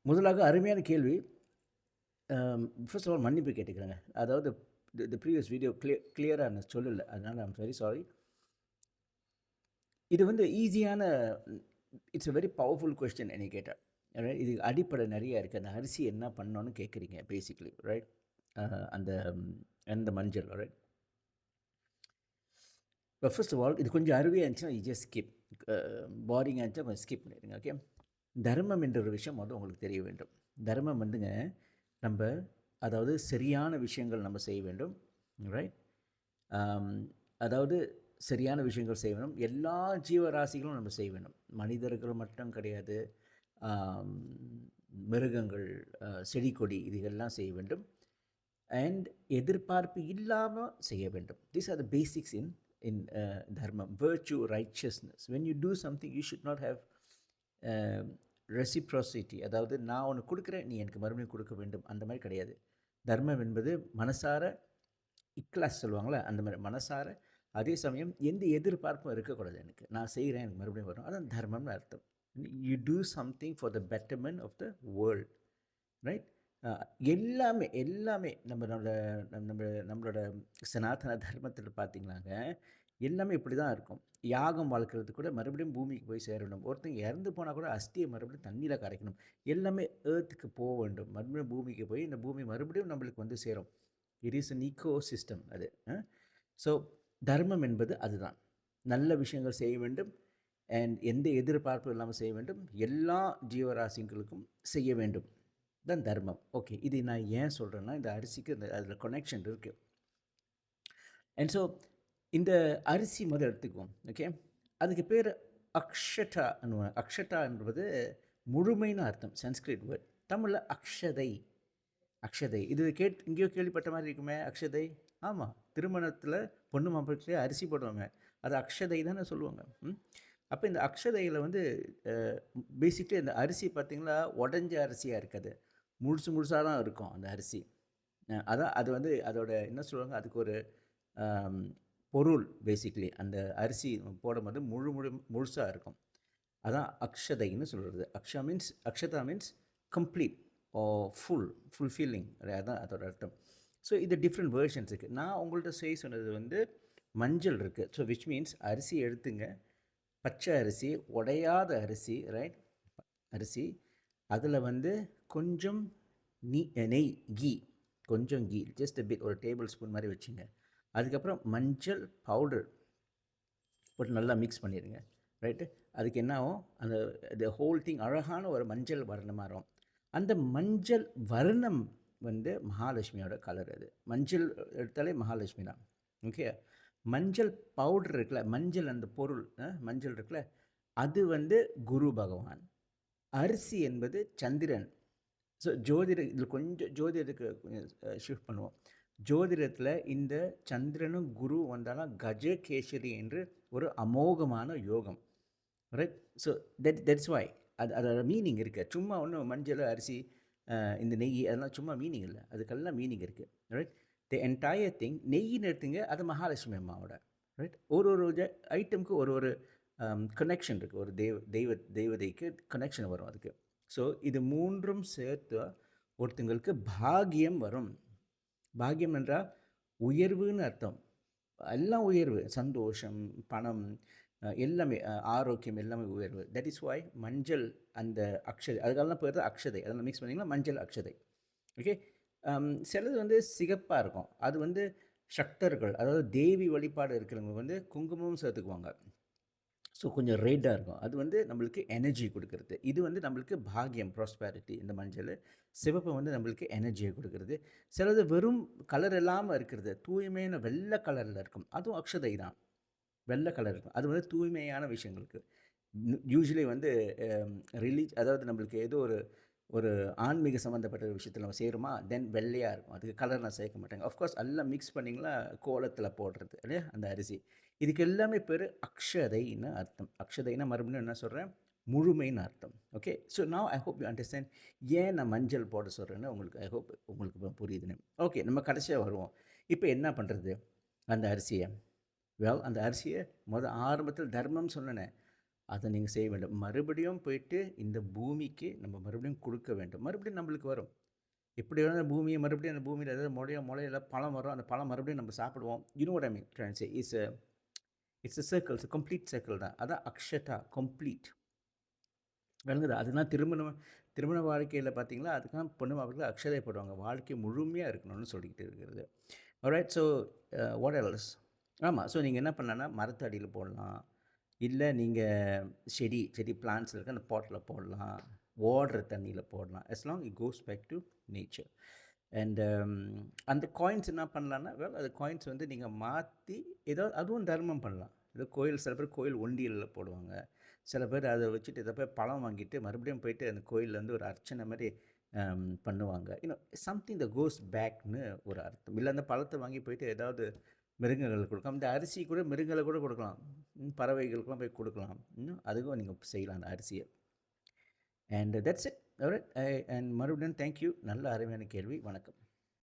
முதலாக அருமையான கேள்வி. ஃபர்ஸ்ட் ஆஃப் ஆல் மன்னிப்பு கேட்டுக்கிறேங்க. அதாவது ப்ரீவியஸ் வீடியோ கிளியரா நான் சொல்லல. அதனால ஐம் வெரி சாரி. இது வந்து ஈஸியான it's a very powerful question என்னை கேட்டா. இதுக்கு அடிப்படை நெறைய இருக்கு. அந்த அரிசி என்ன பண்ணணும்னு கேட்குறீங்க பேசிக்கலி ரைட்? அந்த அந்த மஞ்சள் ரைட்? ஃபர்ஸ்ட் ஆஃப் ஆல் இது கொஞ்சம் அருவியா இருந்துச்சுன்னா யூ ஜஸ்ட் ஸ்கிப். போரிங்கா இருந்துச்சா கொஞ்சம் ஸ்கிப் பண்ணிடுங்க. ஓகே. தர்மம் என்ற ஒரு விஷயம் வந்து உங்களுக்கு தெரிய வேண்டும். தர்மம் வந்துங்க நம்ம அதாவது சரியான விஷயங்கள் நம்ம செய்ய வேண்டும் ரைட். அதாவது சரியான விஷயங்கள் செய்ய வேண்டும். எல்லா ஜீவராசிகளும் நம்ம செய்ய வேண்டும். மனிதர்கள் மட்டும் கிடையாது, மிருகங்கள், செடி கொடி இதுகெல்லாம் செய்ய வேண்டும். அண்ட் எதிர்பார்ப்பு இல்லாமல் செய்ய வேண்டும். தீஸ் ஆர் த பேசிக்ஸ் இன் தர்மம். virtue, righteousness. when you do something you should not have reciprocity. அதாவது நான் ஒன்று கொடுக்குறேன், நீ எனக்கு மறுபடியும் கொடுக்க வேண்டும், அந்த மாதிரி கிடையாது. தர்மம் என்பது மனசார இக்லாஸ் சொல்லுவாங்களே அந்த மாதிரி மனசார, அதே சமயம் எந்த எதிர்பார்ப்பும் இருக்கக்கூடாது. எனக்கு நான் செய்கிறேன், எனக்கு மறுபடியும் வரும், அதான் தர்மம்னு அர்த்தம். You do something for the betterment of the world right. எல்லாமே எல்லாமே நம்மளோட சனாதன தர்மத்தில் பார்த்தீங்கன்னாங்க எல்லாமே இப்படி தான் இருக்கும். யாகம் வளர்க்குறது கூட மறுபடியும் பூமிக்கு போய் சேரணும். ஒருத்தங்க இறந்து போனால் கூட அஸ்தியை மறுபடியும் தண்ணியில் கரைக்கணும். எல்லாமே ஏர்த்துக்கு போக வேண்டும், மறுபடியும் பூமிக்கு போய் இந்த பூமி மறுபடியும் நம்மளுக்கு வந்து சேரும். It is an Eeco system அது. ஸோ தர்மம் என்பது அதுதான். நல்ல விஷயங்கள் செய்ய வேண்டும் அண்ட் எந்த எதிர்பார்ப்பும் இல்லாமல் செய்ய வேண்டும். எல்லா ஜீவராசிகளுக்கும் செய்ய வேண்டும் தான் தர்மம். ஓகே, இது நான் ஏன் சொல்கிறேன்னா இந்த அரிசிக்கு அதில் கனெக்ஷன் இருக்குது. அண்ட் ஸோ இந்த அரிசி முதல் எடுத்துக்குவோம். ஓகே, அதுக்கு பேர் அக்ஷதா. அக்ஷதா என்பது முழுமைன்னு அர்த்தம், சன்ஸ்கிரிட் வேர்ட். தமிழில் அக்ஷதை. அக்ஷதை இது எங்கேயோ கேள்விப்பட்ட மாதிரி இருக்குமே அக்ஷதை. ஆமாம், திருமணத்தில் பொண்ணு மாப்பிள்ளைக்கு அரிசி போடுவாங்க, அது அக்ஷதை தானே சொல்லுவாங்க. அப்போ இந்த அக்ஷதையில் வந்து பேசிக்கலி இந்த அரிசி பார்த்திங்களா உடஞ்ச அரிசியாக இருக்காது, முழுசாக தான் இருக்கும் அந்த அரிசி. அதான் அது வந்து அதோட என்ன சொல்லுவாங்க, அதுக்கு ஒரு பொருள். பேசிக்கலி அந்த அரிசி போடும்போது முழுசாக இருக்கும், அதான் அக்ஷதைன்னு சொல்கிறது. அக்ஷதா மீன்ஸ் கம்ப்ளீட் ஓ ஃபுல்ஃபில்லிங், அதான் அதோட அர்த்தம். ஸோ இது டிஃப்ரெண்ட் வேர்ஷன்ஸ் இருக்குது. நான் உங்கள்கிட்ட செய்ய சொன்னது வந்து மஞ்சள் இருக்குது. ஸோ விச் மீன்ஸ் அரிசி எடுத்துங்க, பச்சை அரிசி, உடையாத அரிசி ரைட், அரிசி. அதில் வந்து கொஞ்சம் நெய், கீ, கொஞ்சம் கீ, ஜஸ்ட் a bit, ஒரு டேபிள் ஸ்பூன் மாதிரி வச்சுங்க. அதுக்கப்புறம் மஞ்சள் பவுடர் போட்டு நல்லா மிக்ஸ் பண்ணிடுங்க ரைட்டு. அதுக்கு என்ன ஆகும், அந்த ஹோல் திங் அழகான ஒரு மஞ்சள் வர்ணமாக இருக்கும். அந்த மஞ்சள் வர்ணம் வந்து மகாலட்சுமியோட கலர். அது மஞ்சள் எடுத்தாலே மகாலட்சுமி தான். ஓகே, மஞ்சள் பவுடர் இருக்குல்ல, மஞ்சள் அந்த பொருள் மஞ்சள் இருக்குல்ல, அது வந்து குரு பகவான். அரிசி என்பது சந்திரன். ஸோ இதில் கொஞ்சம் ஜோதிடத்துக்கு ஷிஃப்ட் பண்ணுவோம். ஜோதிடத்தில் இந்த சந்திரனும் குரு வந்தாலும் கஜகேசரி என்று ஒரு அமோகமான யோகம் ரைட். ஸோ தட்ஸ் வாய் அதோட மீனிங் இருக்குது. சும்மா ஒன்றும் மஞ்சள் அரிசி இந்த நெய் அதெல்லாம் சும்மா மீனிங் இல்லை, அதுக்கெல்லாம் மீனிங் இருக்குது ரைட். The entire thing. நெய்ன்னு எடுத்துங்க, அது மகாலட்சுமி அம்மாவோட ரைட். ஒரு ஐட்டமுக்கு ஒரு கனெக்ஷன் இருக்குது, ஒரு தெய்வதைக்கு கனெக்ஷன் வரும் அதுக்கு. ஸோ இது மூன்றும் சேர்த்து ஒருத்தங்களுக்கு பாக்கியம் வரும். பாக்கியம் என்றால் உயர்வுன்னு அர்த்தம். எல்லாம் உயர்வு, சந்தோஷம், பணம், எல்லாமே, ஆரோக்கியம், எல்லாமே உயர்வு. தட் இஸ் வாய் மஞ்சள் அந்த அக்ஷதை, அதுக்கெல்லாம் பேர் தான் அக்ஷதை. அதெல்லாம் மிக்ஸ் பண்ணிங்கன்னா மஞ்சள் அக்ஷதை. ஓகே. சிலது வந்து சிகப்பாக இருக்கும், அது வந்து சக்தர்கள், அதாவது தேவி வழிபாடு இருக்கிறவங்க வந்து குங்குமமும் சேர்த்துக்குவாங்க. ஸோ கொஞ்சம் ரெட்டாக இருக்கும், அது வந்து நம்மளுக்கு எனர்ஜி கொடுக்குறது. இது வந்து நம்மளுக்கு பாக்கியம், ப்ராஸ்பேரிட்டி. இந்த மஞ்சள் சிவப்பு வந்து நம்மளுக்கு எனர்ஜியை கொடுக்குறது. சிலது வெறும் கலர் இல்லாமல் இருக்கிறது, தூய்மையான வெள்ளை கலரில் இருக்கும், அதுவும் அக்ஷதை தான். வெள்ளை கலர் இருக்கும், அது வந்து தூய்மையான விஷயங்களுக்கு. யூஸ்வலி வந்து அதாவது நம்மளுக்கு ஏதோ ஒரு ஆன்மீக சம்மந்தப்பட்ட விஷயத்தில் நம்ம செய்கிறோமா, தென் வெள்ளையாக இருக்கும், அதுக்கு கலர் நான் சேர்க்க மாட்டாங்க. ஆஃப்கோர்ஸ் எல்லாம் மிக்ஸ் பண்ணிங்களா கோலத்தில் போடுறது இல்லையா அந்த அரிசி. இதுக்கு எல்லாமே பேர் அக்ஷதைன்னு அர்த்தம். அக்ஷதைன்னா மறுபடியும் என்ன சொல்கிறேன், முழுமைன்னு அர்த்தம். Okay. So now I hope you understand ஏன் நான் மஞ்சள் போட சொல்கிறேன்னு ஐ ஹோப் உங்களுக்கு புரியுதுன்னு. ஓகே, நம்ம கடைசியாக வருவோம். இப்போ என்ன பண்ணுறது அந்த அரிசியை? அந்த அரிசியை ஆரம்பத்தில் தர்மம் சொன்னேன், அத நீங்க செய்ய வேண்டும். மறுபடியும் போயிட்டு இந்த பூமிக்கு நம்ம மறுபடியும் குடுக்க வேண்டும். மறுபடியும் நம்மளுக்கு வரும். எப்படி வேணா பூமிய மறுபடியும் அந்த பூமியில ஏதாவது முளையில பழம் வரும். அந்த பழம் மறுபடியும் நம்ம சாப்பிடுவோம். You know what I mean trying to say. It's a circle. It's a complete circle தான். அதான் அக்ஷதா கம்ப்ளீட். விளங்குதா? அதுதான் திருமண வாழ்க்கையில பார்த்தீங்களா, அதுதான் பொண்ணு மாப்பிள்ளைக்கு அக்ஷதை போடுவாங்க. வாழ்க்கை முழுமையா இருக்கணும்னு சொல்லிக்கிட்டு இருக்கிறது. ஆல்ரைட். So what else? ஆமா. ஸோ நீங்க என்ன பண்ணலான்னா, மரத்து அடியில போடலாம். இல்ல நீங்க செடி பிளான்ட்ஸ் இருக்க அந்த பாட்ல போடலாம். ஓடுற தண்ணீல போடலாம். As long it goes back to nature. And அந்த காயின்ஸ் என்ன பண்ணலான்னா, அது காயின்ஸ் வந்து நீங்க மாத்தி ஏதாவது அதுவும் தர்மம் பண்ணலாம். ஏதோ சில பேர் கோயில் உண்டியல்ல போடுவாங்க. சில பேர் அத வச்சுட்டு இத போய் பழம் வாங்கிட்டு மறுபடியும் போயிட்டு அந்த கோயில்ல வந்து ஒரு அர்ச்சனை மாரி பண்ணுவாங்க. சம்திங் த கோஸ் பேக்ன்னு ஒரு அர்த்தம். இல்ல அந்த பழத்த வாங்கி போயிட்டு ஏதாவது மிருகங்களுக்கு கொடுக்கலாம். இந்த அரிசி கூட மிருகங்களுக்கு கூட கொடுக்கலாம். பறவைகளுக்கெல்லாம் போய் கொடுக்கலாம். அதுக்கும் நீங்க செய்யலாம் அந்த அரிசிய. And that's it. Alright. And மறுபடியும் தேங்க் யூ. நல்ல அருமையான கேள்வி. வணக்கம்.